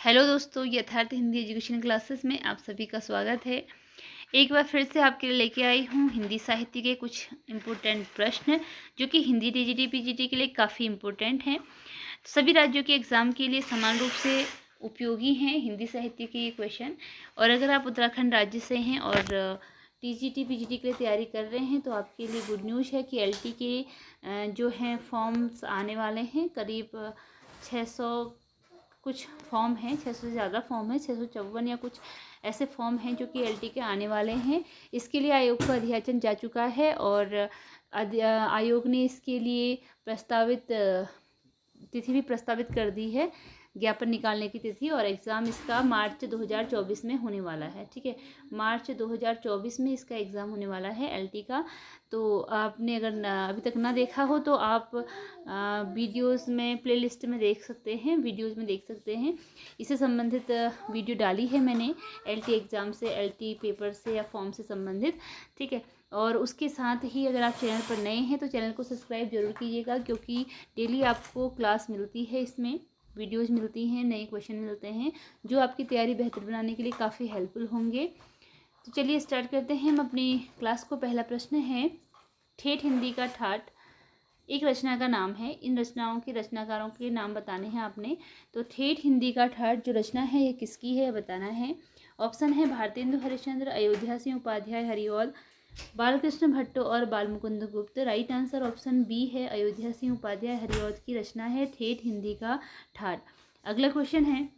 Hello दोस्तों, यथार्थ Hindi education classes में आप सभी का स्वागत है। एक बार फिर से आपके लिए लेके आई हूँ हिंदी साहित्य के कुछ इम्पोर्टेंट प्रश्न जो कि हिंदी टीजीटी पीजीटी के लिए काफ़ी इम्पोर्टेंट हैं। सभी राज्यों के एग्ज़ाम के लिए समान रूप से उपयोगी हैं हिंदी साहित्य के ये क्वेश्चन। और अगर आप उत्तराखंड राज्य से हैं और टीजीटी पीजीटी के लिए तैयारी कर रहे हैं तो आपके लिए गुड न्यूज़ है कि एलटी के जो हैं फॉर्म्स आने वाले हैं। करीब 600 कुछ फॉर्म हैं, 600 से ज़्यादा फॉर्म है, 654 या कुछ ऐसे फॉर्म हैं जो कि एलटी के आने वाले हैं। इसके लिए आयोग का अध्याचन जा चुका है और आयोग ने इसके लिए प्रस्तावित तिथि भी प्रस्तावित कर दी है, ज्ञापन निकालने की तिथि। और एग्ज़ाम इसका मार्च 2024 में होने वाला है। ठीक है, मार्च 2024 में इसका एग्ज़ाम होने वाला है एलटी का। तो आपने अगर अभी तक ना देखा हो तो आप वीडियोस में प्लेलिस्ट में देख सकते हैं, वीडियोस में देख सकते हैं। इससे संबंधित वीडियो डाली है मैंने एलटी एग्ज़ाम से, एलटी पेपर से या फॉर्म से संबंधित। ठीक है, और उसके साथ ही अगर आप चैनल पर नए हैं तो चैनल को सब्सक्राइब जरूर कीजिएगा, क्योंकि डेली आपको क्लास मिलती है, इसमें वीडियोज़ मिलती हैं, नए क्वेश्चन मिलते हैं जो आपकी तैयारी बेहतर बनाने के लिए काफ़ी हेल्पफुल होंगे। तो चलिए स्टार्ट करते हैं हम अपनी क्लास को। पहला प्रश्न है, ठेठ हिंदी का ठाठ एक रचना का नाम है। इन रचनाओं के रचनाकारों के नाम बताने हैं आपने। तो ठेठ हिंदी का ठाठ जो रचना है ये किसकी है बताना है। ऑप्शन है भारतेंदु हरिश्चंद्र, अयोध्या सिंह उपाध्याय हरिऔध, बालकृष्ण भट्टो और Balmukund Gupt. Right answer option B है, अयोध्या सिंह उपाध्याय हरिऔध की रचना है ठेठ हिंदी का ठाठ। अगला क्वेश्चन है,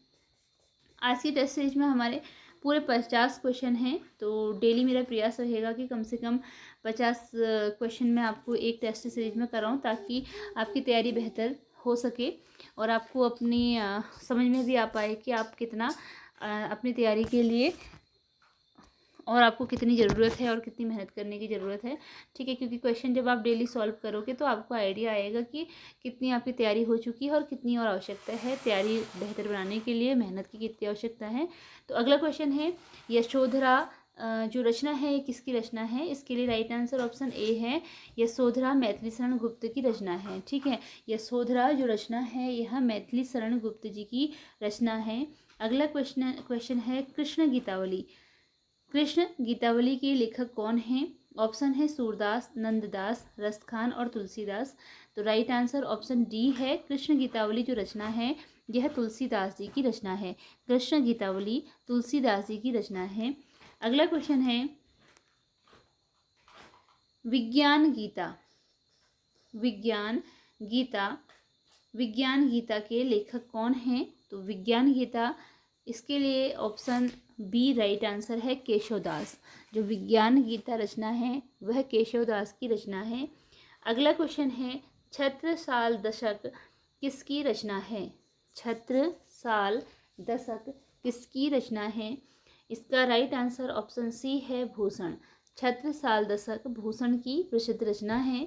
आज की टेस्ट सीरीज में हमारे पूरे 50 क्वेश्चन हैं। तो डेली मेरा प्रयास रहेगा कि कम से कम 50 क्वेश्चन मैं आपको एक टेस्ट सीरीज में कराऊं, ताकि आपकी तैयारी बेहतर हो सके और आपको अपनी समझ में भी आ पाए कि आप कितना अपनी तैयारी के लिए और आपको कितनी ज़रूरत है और कितनी मेहनत करने की ज़रूरत है। ठीक है, क्योंकि क्वेश्चन जब आप डेली सॉल्व करोगे तो आपको आइडिया आएगा कि कितनी आपकी तैयारी हो चुकी है और कितनी और आवश्यकता है तैयारी बेहतर बनाने के लिए, मेहनत की कितनी आवश्यकता है। तो अगला क्वेश्चन है, यशोधरा जो रचना है ये किसकी रचना है। इसके लिए राइट आंसर ऑप्शन ए है, यशोधरा मैथिली शरण गुप्त की रचना है। ठीक है, यशोधरा जो रचना है यह मैथिली शरण गुप्त जी की रचना है। अगला क्वेश्चन है, कृष्ण गीतावली। कृष्ण गीतावली के लेखक कौन हैं। ऑप्शन है सूरदास, नंददास, रसखान और तुलसीदास। तो राइट आंसर ऑप्शन डी है, कृष्ण गीतावली जो रचना है यह तुलसीदास जी की रचना है। कृष्ण गीतावली तुलसीदास जी की रचना है। अगला क्वेश्चन है, विज्ञान गीता। विज्ञान गीता, विज्ञान गीता के लेखक कौन हैं। तो विज्ञान गीता, इसके लिए ऑप्शन बी राइट आंसर है, केशवदास। जो विज्ञान गीता रचना है वह केशवदास की रचना है। अगला क्वेश्चन है, छत्रसाल दशक किसकी रचना है। छत्रसाल दशक किसकी रचना है। इसका राइट आंसर ऑप्शन सी है, भूषण। छत्रसाल दशक भूषण की प्रसिद्ध रचना है।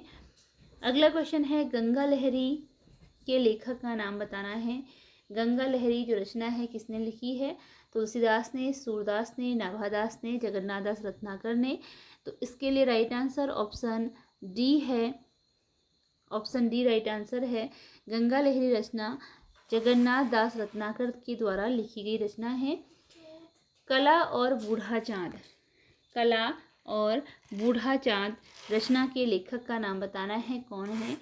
अगला क्वेश्चन है, गंगा लहरी के लेखक का नाम बताना है। गंगा लहरी जो रचना है किसने लिखी है। तुलसीदास ने, सूरदास ने, नाभादास ने, जगन्नाथ दास रत्नाकर ने। तो इसके लिए राइट आंसर ऑप्शन डी है, ऑप्शन डी राइट आंसर है। गंगा लहरी रचना जगन्नाथ दास रत्नाकर के द्वारा लिखी गई रचना है। कला और बूढ़ा चाँद, कला और बूढ़ा चाँद रचना के लेखक का नाम बताना है, कौन है।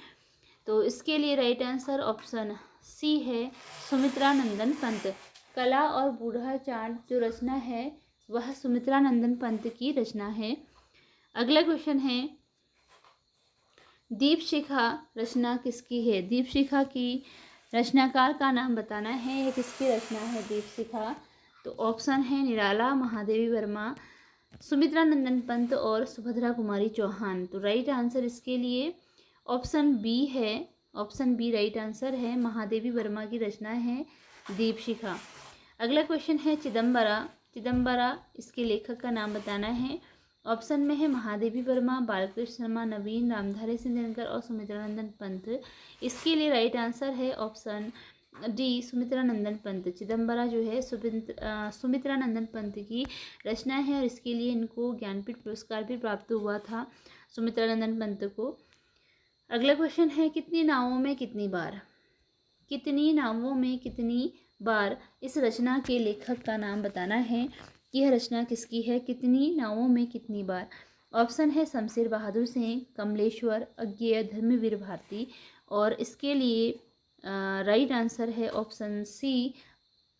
तो इसके लिए राइट आंसर ऑप्शन सी है, सुमित्रा नंदन पंत। कला और बूढ़ा चाँद जो रचना है वह सुमित्रा नंदन पंत की रचना है। अगला क्वेश्चन है, दीपशिखा रचना किसकी है। दीपशिखा की रचनाकार का नाम बताना है, यह किसकी रचना है दीपशिखा। तो ऑप्शन है निराला, महादेवी वर्मा, सुमित्रा नंदन पंत और सुभद्रा कुमारी चौहान। तो राइट आंसर इसके लिए ऑप्शन बी है, ऑप्शन बी राइट आंसर है, महादेवी वर्मा की रचना है दीपशिखा। अगला क्वेश्चन है, चिदम्बरा। चिदम्बरा इसके लेखक का नाम बताना है। ऑप्शन में है महादेवी वर्मा, बालकृष्ण शर्मा, नवीन, रामधारी सिंह दिनकर और सुमित्रा नंदन पंत। इसके लिए राइट आंसर है ऑप्शन डी, सुमित्रा नंदन पंत। चिदम्बरा जो है सुमित्रा नंदन पंत की रचना है और इसके लिए इनको ज्ञानपीठ पुरस्कार भी प्राप्त हुआ था सुमित्रा नंदन पंत को। अगला क्वेश्चन है, कितनी नावों में कितनी बार। कितनी नावों में कितनी बार इस रचना के लेखक का नाम बताना है कि यह रचना किसकी है। कितनी नावों में कितनी बार। ऑप्शन है शमशेर बहादुर सिंह, कमलेश्वर, अज्ञेय, धर्मवीर भारती। और इसके लिए राइट आंसर है ऑप्शन सी,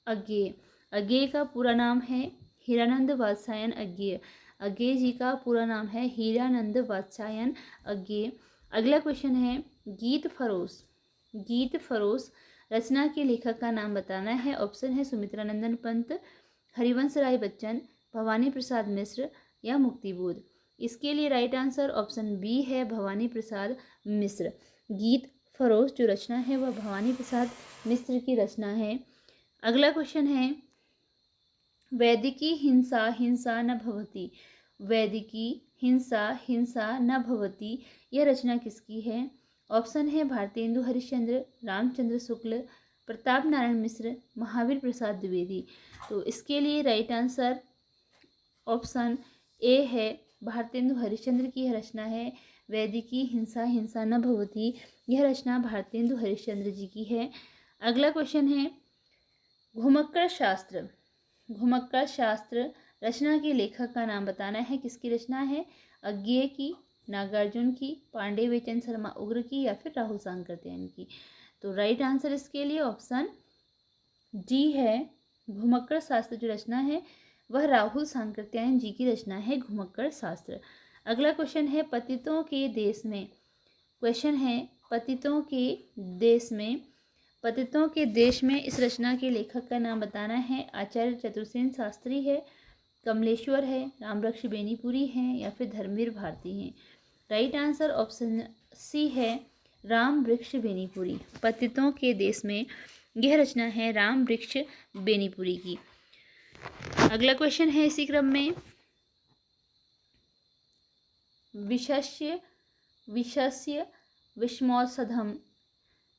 अज्ञेय। अज्ञेय का पूरा नाम है हीरानंद वात्स्यायन अज्ञेय। अज्ञेय जी का पूरा नाम है हीरानंद वात्स्यायन अज्ञेय। अगला क्वेश्चन है गीत फरोश। गीत फरोश रचना के लेखक का नाम बताना है। ऑप्शन है सुमित्रा नंदन पंत, हरिवंश राय बच्चन, भवानी प्रसाद मिश्र या मुक्तिबोध। इसके लिए राइट आंसर ऑप्शन बी है भवानी प्रसाद मिश्र। गीत फरोश जो रचना है वह भवानी प्रसाद मिश्र की रचना है। अगला क्वेश्चन है वैदिकी हिंसा हिंसा न भवति। वैदिकी हिंसा हिंसा न भवति यह रचना किसकी है। ऑप्शन है भारतेंदु हरिश्चंद्र, रामचंद्र शुक्ल, प्रताप नारायण मिश्र, महावीर प्रसाद द्विवेदी। तो इसके लिए राइट आंसर ऑप्शन ए है भारतेंदु हरिश्चंद्र की यह रचना है। वैदिकी हिंसा हिंसा न भवति यह रचना भारतेंदु हरिश्चंद्र जी की है। अगला क्वेश्चन है घुमक्कड़ शास्त्र। घुमक्कड़ शास्त्र रचना के लेखक का नाम बताना है। किसकी रचना है। अज्ञेय की, नागार्जुन की, पांडे बेचन शर्मा उग्र की या फिर राहुल सांकृत्यायन की। तो राइट आंसर इसके लिए ऑप्शन डी है। घुमक्कड़ शास्त्र जो रचना है वह राहुल सांकृत्यायन जी की रचना है घुमक्कड़ शास्त्र। अगला क्वेश्चन है पतितों के देश में। क्वेश्चन है पतितों के देश में। पतितों के देश में इस रचना के लेखक का नाम बताना है। आचार्य चतुर्सेन शास्त्री है, कमलेश्वर है, रामवृक्ष बेनीपुरी हैं या फिर धर्मवीर भारती हैं। राइट आंसर ऑप्शन सी है रामवृक्ष बेनीपुरी। पतितों के देश में यह रचना है रामवृक्ष बेनीपुरी की। अगला क्वेश्चन है इसी क्रम में विशस्य विशस्य विषमौषधम।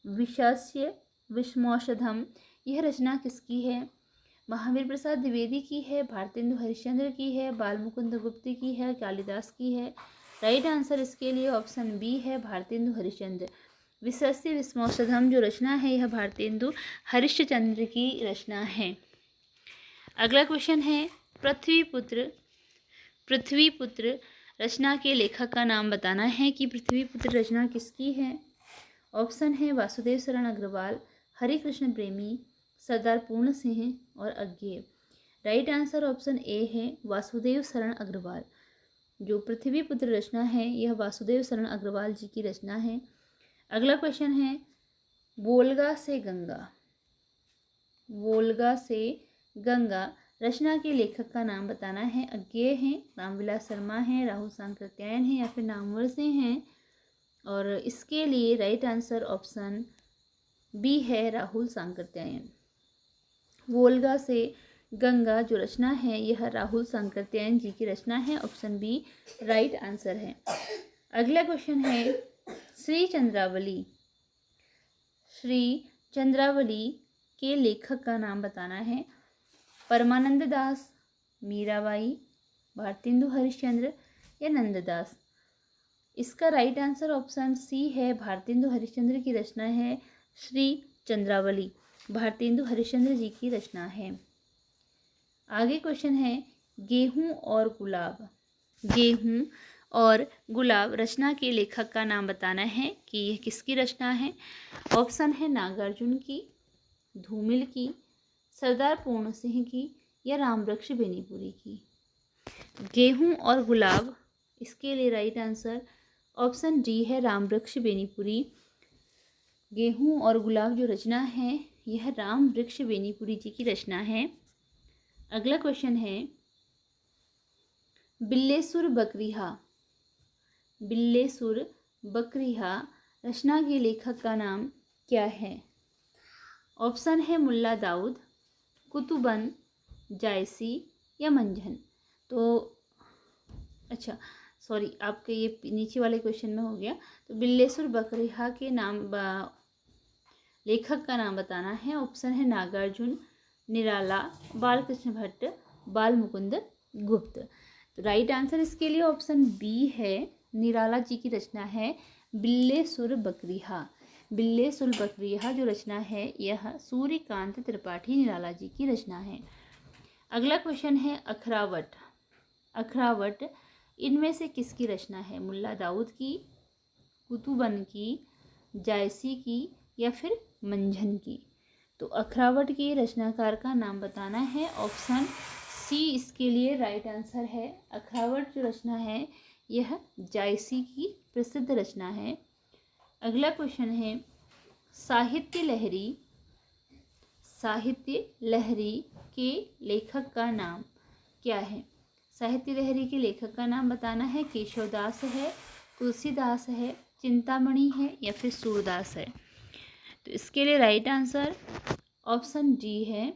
विशस्य विषमौषधम यह रचना किसकी है। महावीर प्रसाद द्विवेदी की है, भारतेंदु हरिश्चंद्र की है, बालमुकुंद गुप्त की है, कालिदास की है। राइट आंसर इसके लिए ऑप्शन बी है भारतेंदु हरिश्चंद्र। विशस्य विषमौषधम जो रचना है यह भारतेंदु हरिश्चंद्र की रचना है। अगला क्वेश्चन है पृथ्वीपुत्र। पृथ्वीपुत्र रचना के लेखक का नाम बताना है कि पृथ्वीपुत्र रचना किसकी है। ऑप्शन है वासुदेव शरण अग्रवाल, हरे कृष्ण प्रेमी, सरदार पूर्ण सिंह और अज्ञेय। राइट आंसर ऑप्शन ए है वासुदेव शरण अग्रवाल। जो पृथ्वीपुत्र रचना है यह वासुदेव शरण अग्रवाल जी की रचना है। अगला क्वेश्चन है वोल्गा से गंगा। वोल्गा से गंगा रचना के लेखक का नाम बताना है। अज्ञेय हैं, रामविलास शर्मा हैं, राहुल सांकृत्यायन हैं या फिर नामवर से हैं। और इसके लिए राइट आंसर ऑप्शन बी है राहुल सांकृत्यायन। वोल्गा से गंगा जो रचना है यह राहुल सांकृत्यायन जी की रचना है। ऑप्शन बी राइट आंसर है। अगला क्वेश्चन है श्री चंद्रावली। श्री चंद्रावली के लेखक का नाम बताना है। परमानंद दास, मीराबाई, भारतेंदु हरिश्चंद्र या नंददास। इसका राइट आंसर ऑप्शन सी है भारतेंदु हरिश्चंद्र की रचना है। श्री चंद्रावली भारतेंदु हरिश्चंद्र जी की रचना है। आगे क्वेश्चन है गेहूं और गुलाब। गेहूं और गुलाब रचना के लेखक का नाम बताना है कि यह किसकी रचना है। ऑप्शन है नागार्जुन की, धूमिल की, सरदार पूर्ण सिंह की या रामवृक्ष बेनीपुरी की। गेहूं और गुलाब इसके लिए राइट आंसर ऑप्शन डी है रामवृक्ष बेनीपुरी। गेहूं और गुलाब जो रचना है यह रामवृक्ष बेनीपुरी जी की रचना है। अगला क्वेश्चन है बिल्लेसुर बकरिहा। बिल्लेसुर बकरिहा रचना के लेखक का नाम क्या है। ऑप्शन है मुल्ला दाऊद, कुतुबन, जायसी या मंझन। तो अच्छा सॉरी आपके ये नीचे वाले क्वेश्चन में हो गया। तो बिल्लेसुर बकरिहा के नाम लेखक का नाम बताना है। ऑप्शन है नागार्जुन, निराला, बालकृष्ण भट्ट, बालमुकुंद गुप्त। तो राइट आंसर इसके लिए ऑप्शन बी है निराला जी की रचना है बिल्लेसुर बकरिहा। बिल्ले सुल बकरी, यह जो रचना है यह सूर्यकांत त्रिपाठी निराला जी की रचना है। अगला क्वेश्चन है अखरावट। अखरावट इनमें से किसकी रचना है? मुल्ला दाऊद की, कुतुबन की, जायसी की या फिर मंझन की? तो अखरावट के रचनाकार का नाम बताना है। ऑप्शन सी इसके लिए राइट आंसर है। अखरावट जो रचना है यह जायसी की प्रसिद्ध रचना है। अगला क्वेश्चन है साहित्य लहरी। साहित्य लहरी के लेखक का नाम क्या है? साहित्य लहरी के लेखक का नाम बताना है। केशवदास है, तुलसीदास है, चिंतामणि है या फिर सूरदास है? तो इसके लिए राइट आंसर ऑप्शन डी है।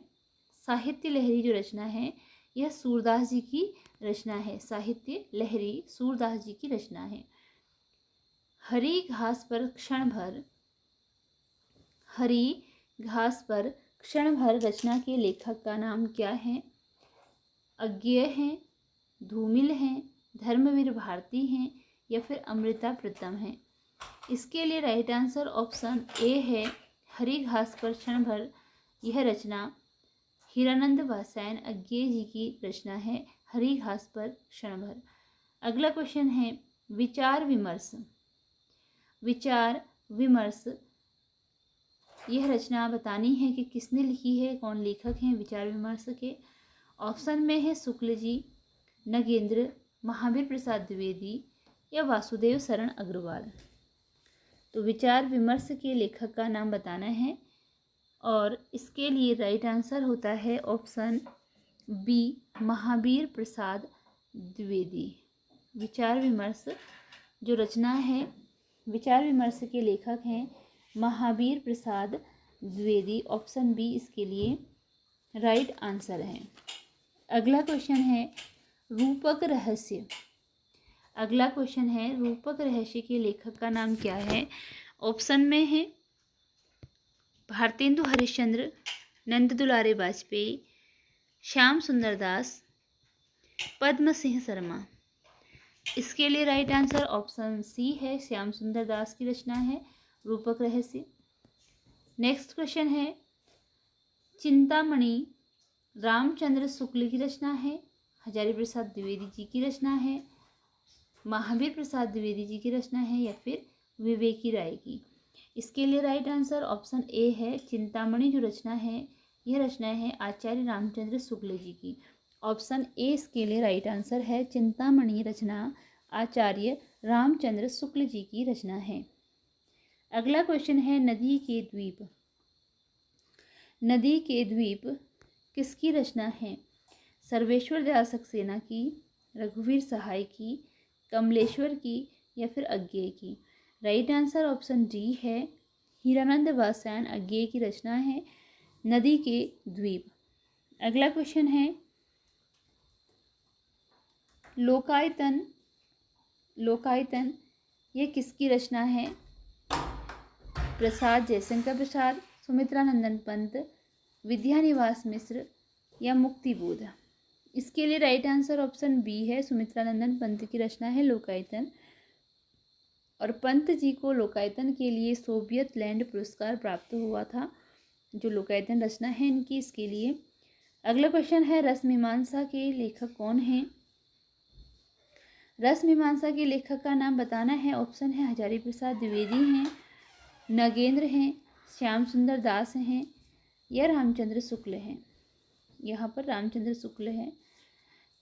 साहित्य लहरी जो रचना है यह सूरदास जी की रचना है। साहित्य लहरी सूरदास जी की रचना है। हरी घास पर क्षण भर, हरी घास पर क्षण भर रचना के लेखक का नाम क्या है? अज्ञेय हैं, धूमिल हैं, धर्मवीर भारती हैं या फिर अमृता प्रीतम हैं? इसके लिए राइट आंसर ऑप्शन ए है। हरी घास पर क्षण भर यह रचना हीरानंद वात्स्यायन अज्ञेय जी की रचना है। हरी घास पर क्षण भर। अगला क्वेश्चन है विचार विमर्श। विचार विमर्श यह रचना बतानी है कि किसने लिखी है, कौन लेखक हैं विचार विमर्श के? ऑप्शन में है शुक्ल जी, नगेंद्र, महावीर प्रसाद द्विवेदी या वासुदेव शरण अग्रवाल। तो विचार विमर्श के लेखक का नाम बताना है और इसके लिए राइट आंसर होता है ऑप्शन बी, महावीर प्रसाद द्विवेदी। विचार विमर्श जो रचना है, विचार विमर्श के लेखक हैं महावीर प्रसाद द्विवेदी। ऑप्शन बी इसके लिए राइट आंसर है। अगला क्वेश्चन है रूपक रहस्य। अगला क्वेश्चन है रूपक रहस्य के लेखक का नाम क्या है? ऑप्शन में है भारतेंदु हरिश्चंद्र, नंद दुलारे वाजपेयी, श्याम सुंदर दास, पद्म सिंह शर्मा। इसके लिए राइट आंसर ऑप्शन सी है। श्याम सुंदर दास की रचना है रूपक रहस्य। नेक्स्ट क्वेश्चन है चिंतामणि रामचंद्र शुक्ल की रचना है, हजारी प्रसाद द्विवेदी जी की रचना है, महावीर प्रसाद द्विवेदी जी की रचना है या फिर विवेकी राय की? इसके लिए राइट आंसर ऑप्शन ए है। चिंतामणि जो रचना है यह रचना है आचार्य रामचंद्र शुक्ल जी की। ऑप्शन ए इसके लिए राइट आंसर है। चिंतामणि रचना आचार्य रामचंद्र शुक्ल जी की रचना है। अगला क्वेश्चन है नदी के द्वीप। नदी के द्वीप किसकी रचना है? सर्वेश्वर दयाल सक्सेना की, रघुवीर सहाय की, कमलेश्वर की या फिर अज्ञेय की? राइट आंसर ऑप्शन डी है। हीरानंद वात्स्यायन अज्ञेय की रचना है नदी के द्वीप। अगला क्वेश्चन है लोकायतन। लोकायतन ये किसकी रचना है? प्रसाद जयशंकर प्रसाद, सुमित्रा नंदन पंत, विद्यानिवास मिश्र या मुक्तिबोध? इसके लिए राइट आंसर ऑप्शन बी है। सुमित्रा नंदन पंत की रचना है लोकायतन और पंत जी को लोकायतन के लिए सोवियत लैंड पुरस्कार प्राप्त हुआ था, जो लोकायतन रचना है इनकी। इसके लिए अगला क्वेश्चन है रस मीमांसा के लेखक कौन हैं? रस मीमांसा के लेखक का नाम बताना है। ऑप्शन है हजारी प्रसाद द्विवेदी हैं, नगेंद्र हैं, श्याम सुंदर दास हैं या रामचंद्र शुक्ल हैं? यहाँ पर रामचंद्र शुक्ल हैं।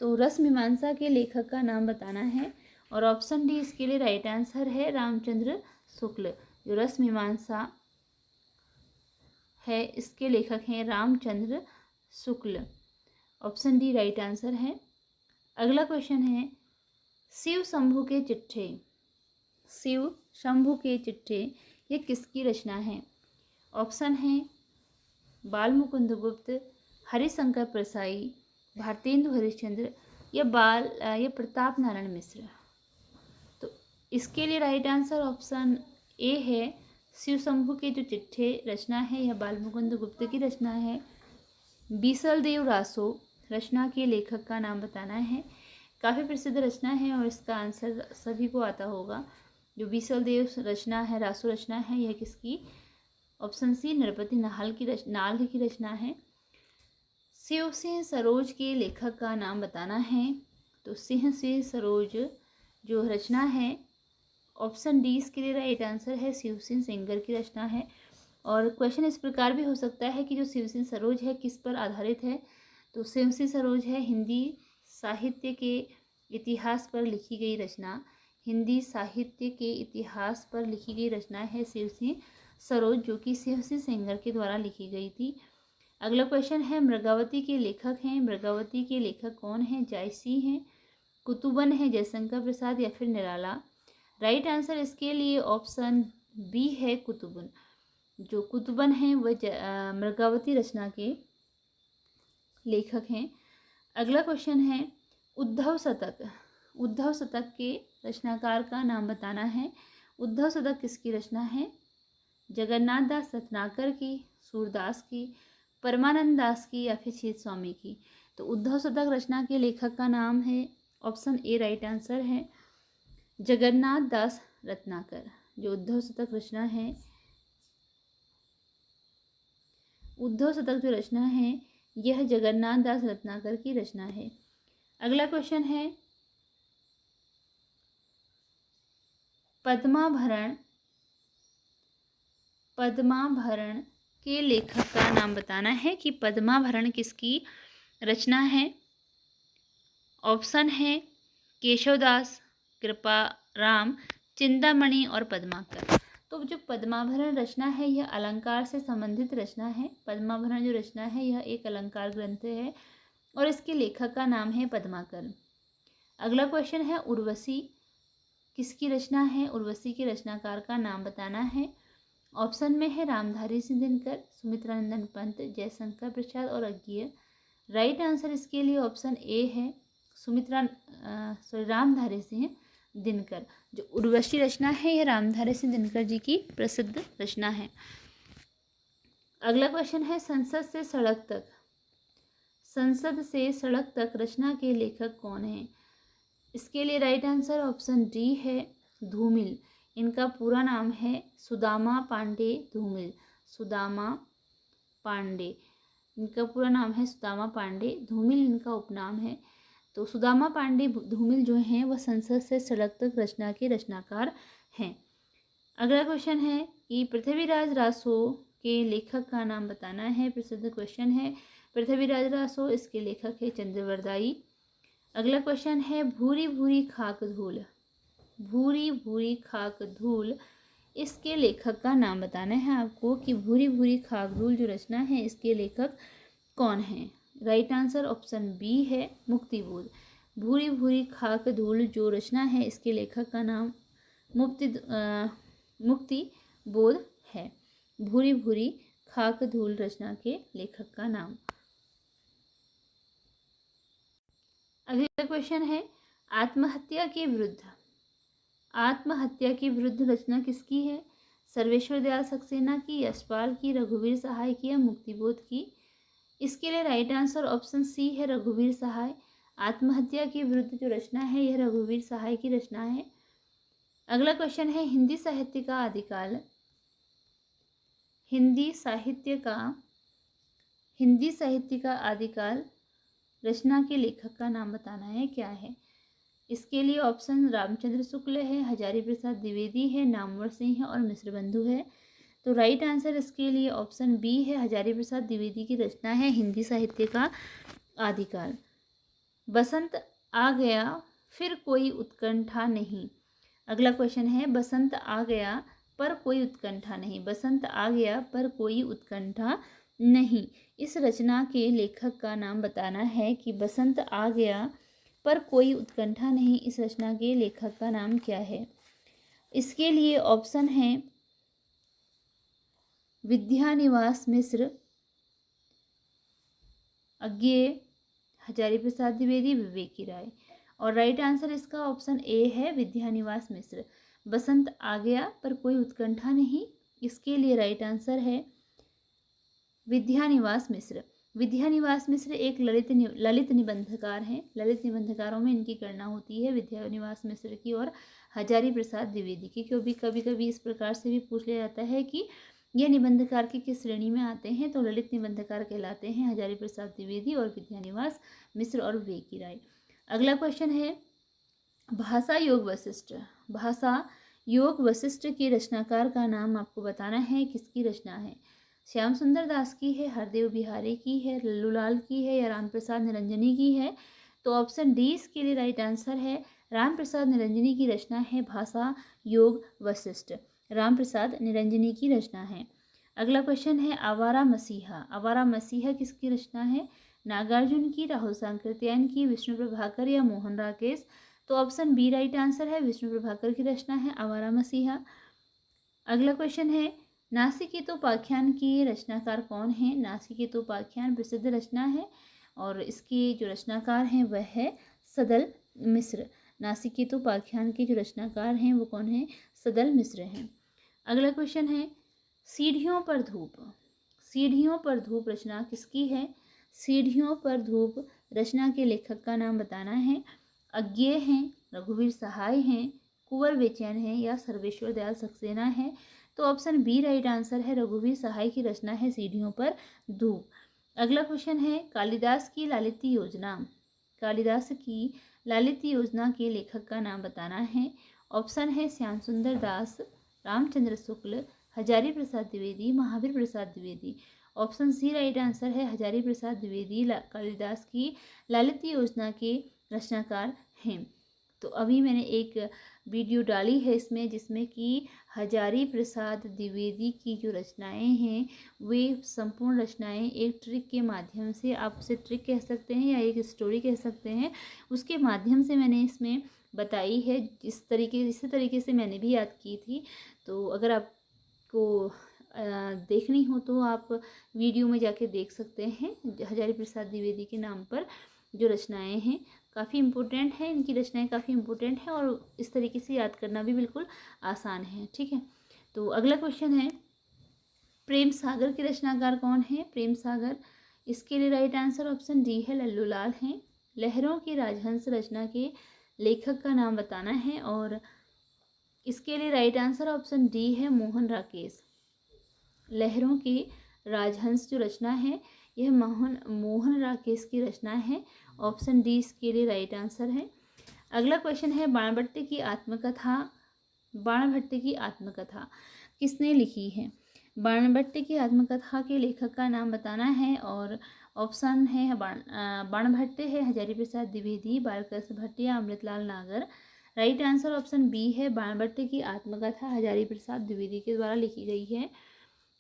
तो रस मीमांसा के लेखक का नाम बताना है और ऑप्शन डी इसके लिए राइट आंसर है। रामचंद्र शुक्ल जो रस मीमांसा है इसके लेखक हैं Ramchandra Shukla. Option D right answer है। अगला क्वेश्चन है शिव शंभु के चिट्ठे। शिव शंभु के चिट्ठे ये किसकी रचना है? ऑप्शन है बाल मुकुंद गुप्त, हरिशंकर परसाई, भारतेंदु हरिश्चंद्र या प्रताप नारायण मिश्र? तो इसके लिए राइट आंसर ऑप्शन ए है। शिव शंभु के जो चिट्ठे रचना है यह बाल मुकुंद गुप्त की रचना है। बीसल देव रासो रचना के लेखक का नाम बताना है। काफ़ी प्रसिद्ध रचना है और इसका आंसर सभी को आता होगा। जो बीसल देव रचना है, रासो रचना है, यह किसकी? ऑप्शन सी नरपति नाल की रचना है। शिव सिंह सरोज के लेखक का नाम बताना है। तो सिंह से सरोज जो रचना है, ऑप्शन डी इसके लिए राइट आंसर है, शिव सिंह सेंगर की रचना है। और क्वेश्चन इस प्रकार भी हो सकता है कि जो शिव सिंह सरोज है किस पर आधारित है? तो शिव सिंह सरोज है हिंदी साहित्य के इतिहास पर लिखी गई रचना। हिंदी साहित्य के इतिहास पर लिखी गई रचना है शिव सिंह सरोज, जो कि शिव सिंह सेंगर के द्वारा लिखी गई थी। अगला क्वेश्चन है, मृगावती के लेखक हैं। मृगावती के लेखक कौन हैं? जायसी हैं, कुतुबन है, जयशंकर प्रसाद या फिर निराला? राइट आंसर इसके लिए ऑप्शन बी है, कुतुबन। जो कुतुबन हैं वह मृगावती रचना के लेखक हैं। अगला क्वेश्चन है, उद्धव शतक। उद्धव शतक के रचनाकार का नाम बताना है। उद्धव शतक किसकी रचना है? जगन्नाथ दास रत्नाकर की, सूरदास की, परमानंद दास की या फिर छेद स्वामी की? तो उद्धव शतक रचना के लेखक का नाम है, ऑप्शन ए राइट आंसर है, जगन्नाथ दास रत्नाकर। जो उद्धव शतक रचना है, उद्धव शतक जो रचना है यह जगन्नाथ दास रत्नाकर की रचना है। अगला क्वेश्चन है, पद्माभरण। पद्माभरण के लेखक का नाम बताना है कि पद्माभरण किसकी रचना है। ऑप्शन है केशवदास, कृपाराम, चिंतामणि और पद्माकर। तो जो पद्माभरण रचना है यह अलंकार से संबंधित रचना है। पद्माभरण जो रचना है यह एक अलंकार ग्रंथ है और इसके लेखक का नाम है पद्माकर। अगला क्वेश्चन है, उर्वशी किसकी रचना है? उर्वशी के रचनाकार का नाम बताना है। ऑप्शन में है रामधारी सिंह दिनकर, सुमित्रानंदन पंत, जयशंकर प्रसाद और अज्ञेय। राइट आंसर इसके लिए ऑप्शन ए है, रामधारी सिंह दिनकर। जो उर्वशी रचना है यह रामधारी सिंह दिनकर जी की प्रसिद्ध रचना है। अगला क्वेश्चन है, संसद से सड़क तक। संसद से सड़क तक रचना के लेखक कौन हैं? इसके लिए राइट आंसर ऑप्शन डी है, धूमिल। इनका पूरा नाम है सुदामा पांडे धूमिल। सुदामा पांडे, इनका पूरा नाम है सुदामा पांडे धूमिल, इनका उपनाम है। तो सुदामा पांडे धूमिल जो हैं वह संसद से सड़क तक रचना के रचनाकार हैं। अगला क्वेश्चन है कि पृथ्वीराज रासो के लेखक का नाम बताना है। प्रसिद्ध क्वेश्चन है, पृथ्वीराज रासो, इसके लेखक है चंद्रवरदाई। अगला क्वेश्चन है, भूरी भूरी खाक धूल। भूरी भूरी खाक धूल, इसके लेखक का नाम बताना है आपको कि भूरी भूरी खाक धूल जो रचना है इसके लेखक कौन हैं? राइट आंसर ऑप्शन बी है, मुक्तिबोध। भूरी भूरी खाक धूल जो रचना है इसके लेखक का नाम मुक्तिबोध है। भूरी भूरी खाक धूल रचना के लेखक का नाम। अगला क्वेश्चन है, आत्महत्या के विरुद्ध। आत्महत्या के विरुद्ध रचना किसकी है? सर्वेश्वर दयाल सक्सेना की, यशपाल की, रघुवीर सहाय की या मुक्तिबोध की? इसके लिए राइट आंसर ऑप्शन सी है, रघुवीर सहाय। आत्महत्या के विरुद्ध जो रचना है यह रघुवीर सहाय की रचना है। अगला क्वेश्चन है, हिंदी साहित्य का आदिकाल। हिंदी साहित्य का आदिकाल रचना के लेखक का नाम बताना है, क्या है? इसके लिए ऑप्शन रामचंद्र शुक्ल है, हजारी प्रसाद द्विवेदी है, नामवर सिंह है और मिश्र बंधु है। तो राइट आंसर इसके लिए ऑप्शन बी है, हजारी प्रसाद द्विवेदी की रचना है हिंदी साहित्य का आदिकाल। बसंत आ गया फिर कोई उत्कंठा नहीं। अगला क्वेश्चन है, बसंत आ गया पर कोई उत्कंठा नहीं। बसंत आ गया पर कोई उत्कंठा नहीं, इस रचना के लेखक का नाम बताना है कि बसंत आ गया पर कोई उत्कंठा नहीं, इस रचना के लेखक का नाम क्या है? इसके लिए ऑप्शन है विद्यानिवास मिश्र, अज्ञेय, हजारी प्रसाद द्विवेदी, विवेकी राय। और राइट आंसर इसका ऑप्शन ए है, विद्यानिवास मिश्र। बसंत आ गया पर कोई उत्कंठा नहीं, इसके लिए राइट आंसर है विद्यानिवास मिश्र। विद्या निवास मिश्र एक ललित निबंधकार हैं। ललित निबंधकारों में इनकी गणना होती है विद्या निवास मिश्र की और हजारी प्रसाद द्विवेदी की। क्योंकि कभी कभी इस प्रकार से भी पूछ लिया जाता है कि यह निबंधकार की किस श्रेणी में आते हैं, तो ललित निबंधकार कहलाते हैं हजारी प्रसाद द्विवेदी और विद्या निवास मिश्र और वेकी राय। अगला क्वेश्चन है भाषा योग वशिष्ठ। भाषा योग वशिष्ठ के रचनाकार का नाम आपको बताना है, किसकी रचना है। श्याम सुंदर दास की है, हरदेव बिहारी की है, लल्लूलाल की है या राम प्रसाद निरंजनी की है। तो ऑप्शन डी इसके लिए राइट आंसर है। राम प्रसाद निरंजनी की रचना है भाषा योग वशिष्ठ, राम प्रसाद निरंजनी की रचना है। अगला क्वेश्चन है आवारा मसीहा। आवारा मसीहा किसकी रचना है। नागार्जुन की, राहुल सांकृत्यायन की, विष्णु प्रभाकर या मोहन राकेश। तो ऑप्शन बी राइट आंसर है, विष्णु प्रभाकर की रचना है आवारा मसीहा। अगला क्वेश्चन है नासिकेतोपाख्यान के रचनाकार कौन है। नासिकेतोपाख्यान प्रसिद्ध रचना है और इसके जो रचनाकार हैं वह है सदल मिश्र। नासिकेतोपाख्यान के जो रचनाकार हैं वो कौन है, सदल मिश्र हैं। अगला क्वेश्चन है सीढ़ियों पर धूप। सीढ़ियों पर धूप रचना किसकी है। सीढ़ियों पर धूप रचना के लेखक का नाम बताना है। अज्ञेय हैं, रघुवीर सहाय हैं, कुंवर बेचैन हैं या सर्वेश्वर दयाल सक्सेना है। तो ऑप्शन बी राइट आंसर है, रघुवीर सहाय की रचना है सीढ़ियों पर धूप। अगला क्वेश्चन है कालिदास की लालित्य योजना। कालिदास की लालित्य योजना के लेखक का नाम बताना है। ऑप्शन है Shyam Sundar Das, Ramchandra Shukla, Hazari Prasad Dwivedi, Mahavir Prasad Dwivedi. Option C right answer है, हजारी प्रसाद द्विवेदी कालिदास की लालित्य योजना के रचनाकार हैं। तो अभी मैंने एक वीडियो डाली है इसमें, जिसमें कि हजारी प्रसाद द्विवेदी की जो रचनाएं हैं वे संपूर्ण रचनाएं एक ट्रिक के माध्यम से, आप उसे ट्रिक कह सकते हैं या एक स्टोरी कह सकते हैं, उसके माध्यम से मैंने इसमें बताई है। इसी तरीके से मैंने भी याद की थी। तो अगर आपको देखनी हो तो आप वीडियो में जाके देख सकते हैं। हजारी प्रसाद द्विवेदी के नाम पर जो रचनाएं हैं काफ़ी इम्पोर्टेंट है, इनकी रचनाएं काफ़ी इम्पोर्टेंट है और इस तरीके से याद करना भी बिल्कुल आसान है। ठीक है, तो अगला क्वेश्चन है प्रेम सागर के रचनाकार कौन है। प्रेम सागर, इसके लिए राइट आंसर ऑप्शन डी है, लल्लूलाल हैं। लहरों की राजहंस रचना के लेखक का नाम बताना है और इसके लिए राइट आंसर ऑप्शन डी है, मोहन राकेश। लहरों की राजहंस जो रचना है यह मोहन राकेश की रचना है। ऑप्शन डी इसके लिए राइट आंसर है। अगला क्वेश्चन है बाणभट्ट की आत्मकथा। बाणभट्ट की आत्मकथा किसने लिखी है। बाणभट्ट की आत्मकथा के लेखक का नाम बताना है और ऑप्शन है बाणभट्ट है, हजारी प्रसाद द्विवेदी, बालकृष्ण भट्ट या अमृतलाल नागर। राइट आंसर ऑप्शन बी है, बाणभट्ट की आत्मकथा हजारी प्रसाद द्विवेदी के द्वारा लिखी गई है।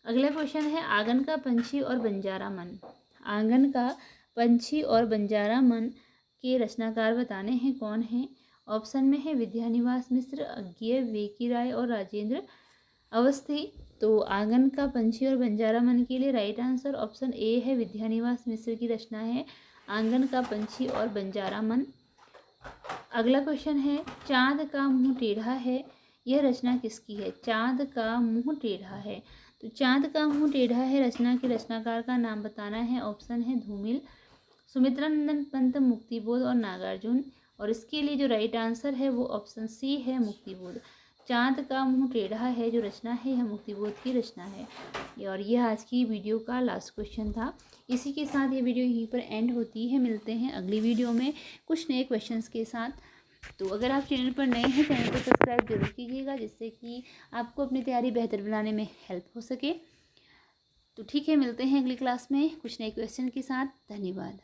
अगला क्वेश्चन है आंगन का पंछी और बंजारा मन। आंगन का पंछी और बंजारा मन के रचनाकार बताने हैं कौन हैं। ऑप्शन में है विद्या निवास मिश्र, अज्ञेय, वेकी राय और राजेंद्र अवस्थी। तो आंगन का पंछी और बंजारा मन के लिए राइट आंसर ऑप्शन ए है, विद्या निवास मिश्र की रचना है आंगन का पंछी और बंजारा मन। अगला क्वेश्चन है चाँद का मुँह टेढ़ा है, यह रचना किसकी है। चाँद का मुँह टेढ़ा है, तो चाँद का मुँह टेढ़ा है रचना के रचनाकार का नाम बताना है। ऑप्शन है धूमिल, सुमित्रानंदन पंत, मुक्तिबोध और नागार्जुन। और इसके लिए जो राइट आंसर है वो ऑप्शन सी है, मुक्तिबोध। चाँद का मुँह टेढ़ा है जो रचना है यह मुक्तिबोध की रचना है। और यह आज की वीडियो का लास्ट क्वेश्चन था। इसी के साथ ये वीडियो यहीं पर एंड होती है। मिलते हैं अगली वीडियो में कुछ नए क्वेश्चंस के साथ। तो अगर आप चैनल पर नए हैं, चैनल को सब्सक्राइब जरूर कीजिएगा, जिससे कि आपको अपनी तैयारी बेहतर बनाने में हेल्प हो सके। तो ठीक है, मिलते हैं अगली क्लास में कुछ नए क्वेश्चन के साथ। धन्यवाद।